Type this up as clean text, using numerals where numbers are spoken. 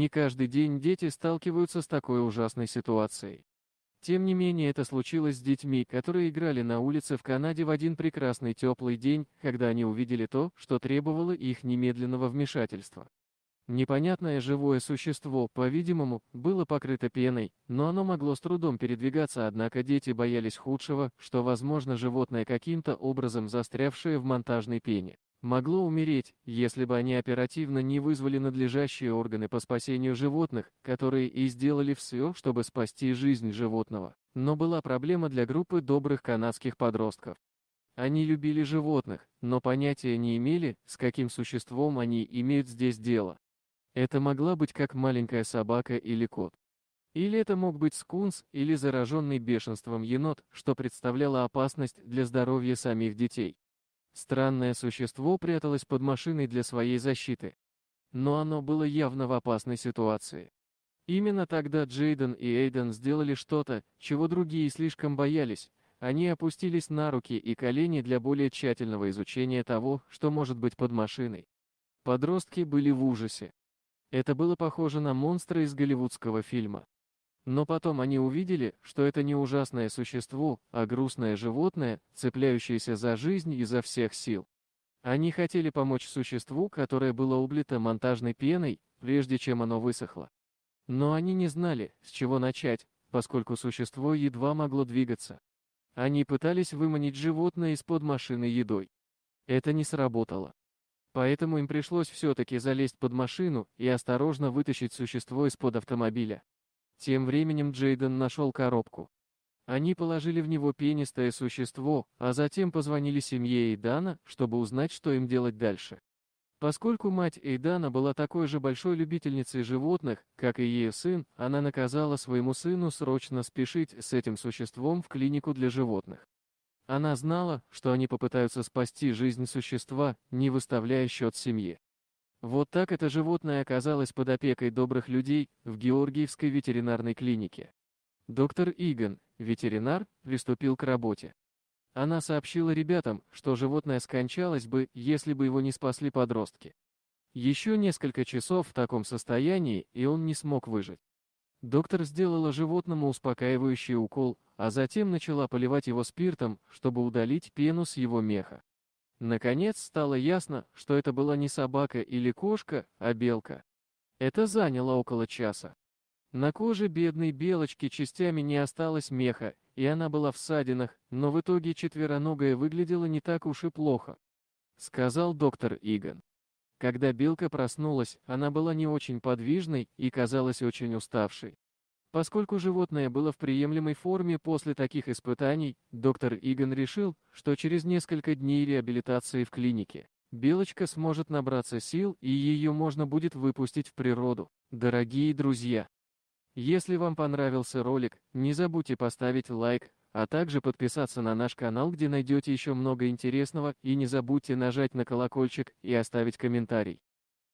Не каждый день дети сталкиваются с такой ужасной ситуацией. Тем не менее, это случилось с детьми, которые играли на улице в Канаде в один прекрасный теплый день, когда они увидели то, что требовало их немедленного вмешательства. Непонятное живое существо, по-видимому, было покрыто пеной, но оно могло с трудом передвигаться, однако дети боялись худшего, что, возможно, животное, каким-то образом застрявшее в монтажной пене, могло умереть, если бы они оперативно не вызвали надлежащие органы по спасению животных, которые и сделали все, чтобы спасти жизнь животного. Но была проблема для группы добрых канадских подростков. Они любили животных, но понятия не имели, с каким существом они имеют здесь дело. Это могла быть как маленькая собака или кот. Или это мог быть скунс или зараженный бешенством енот, что представляло опасность для здоровья самих детей. Странное существо пряталось под машиной для своей защиты. Но оно было явно в опасной ситуации. Именно тогда Джейден и Эйден сделали что-то, чего другие слишком боялись. Они опустились на руки и колени для более тщательного изучения того, что может быть под машиной. Подростки были в ужасе. Это было похоже на монстра из голливудского фильма. Но потом они увидели, что это не ужасное существо, а грустное животное, цепляющееся за жизнь изо всех сил. Они хотели помочь существу, которое было облито монтажной пеной, прежде чем оно высохло. Но они не знали, с чего начать, поскольку существо едва могло двигаться. Они пытались выманить животное из-под машины едой. Это не сработало. Поэтому им пришлось все-таки залезть под машину и осторожно вытащить существо из-под автомобиля. Тем временем Джейден нашел коробку. Они положили в него пенистое существо, а затем позвонили семье Эйдана, чтобы узнать, что им делать дальше. Поскольку мать Эйдана была такой же большой любительницей животных, как и ее сын, она наказала своему сыну срочно спешить с этим существом в клинику для животных. Она знала, что они попытаются спасти жизнь существа, не выставляя счет семье. Вот так это животное оказалось под опекой добрых людей в Георгиевской ветеринарной клинике. Доктор Иган, ветеринар, приступил к работе. Она сообщила ребятам, что животное скончалось бы, если бы его не спасли подростки. Еще несколько часов в таком состоянии, и он не смог выжить. Доктор сделала животному успокаивающий укол, а затем начала поливать его спиртом, чтобы удалить пену с его меха. Наконец стало ясно, что это была не собака или кошка, а белка. Это заняло около часа. На коже бедной белочки частями не осталось меха, и она была в ссадинах, но в итоге четвероногая выглядела не так уж и плохо, сказал доктор Иган. Когда белка проснулась, она была не очень подвижной и казалась очень уставшей. Поскольку животное было в приемлемой форме после таких испытаний, доктор Иган решил, что через несколько дней реабилитации в клинике белочка сможет набраться сил и ее можно будет выпустить в природу. Дорогие друзья, если вам понравился ролик, не забудьте поставить лайк, а также подписаться на наш канал, где найдете еще много интересного, и не забудьте нажать на колокольчик и оставить комментарий.